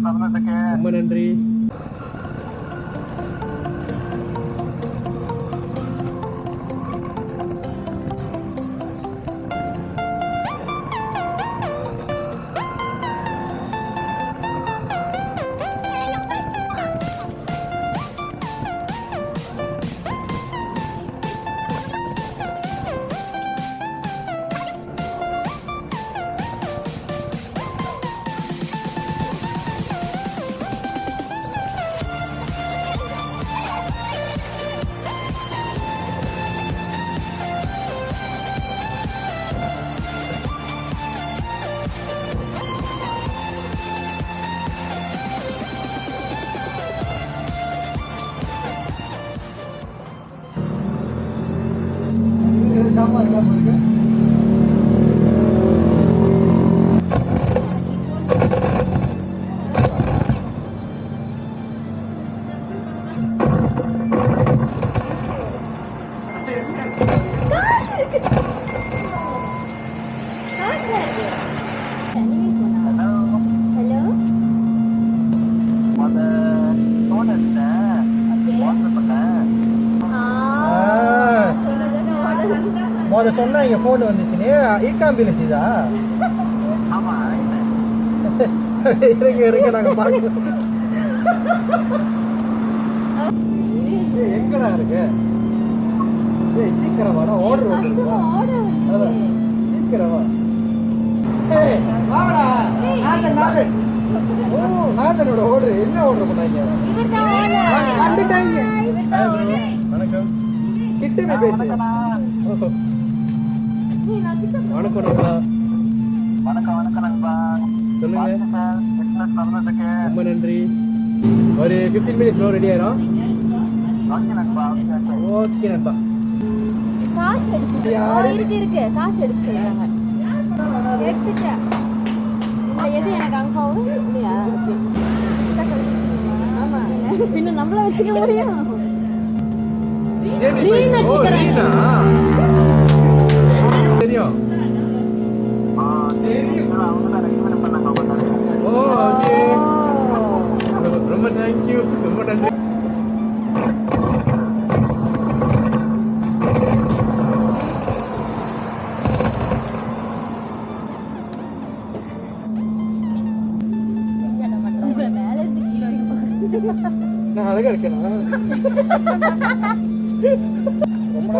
ரொம்ப நன்றி. சொன்னா இங்க போன் வந்துச்சுன்னு இன்காம்பிலன்ஸ் இதா? இருங்க நாங்க பாக்கிறோம். எங்கடா இருக்கு? சீக்கிரம் வாடா, ஆர்டர் வந்துருக்கா? சீக்கிரம் வா. வாடா. நாதனோட ஆர்டர் என்ன ஆர்டர் பண்ணாங்க? வந்துட்டாங்க. வணக்கம். கிட்டவே பேசு. வணக்கம் நண்பா. சொல்லுங்க. ரொம்ப நன்றி. ஒரு 15 மினிட்ஸ்ல ரெடி ஆயிரும். ஓகே நண்பா. காசு இருக்கு காசு எடுத்துறாங்க. எடுத்துட்டேன். இந்த எது எனக்கு அங்காவும் இல்லையா? ஆமா. பின்ன நம்மள வச்சுக்க முடியும். தெரியும். ரொம்ப தேங்க்யூ. ரொம்ப நன்றி. நான் அழகா இருக்கேன். ரொம்ப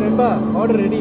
நண்பா, ஆர்டர் ரெடி.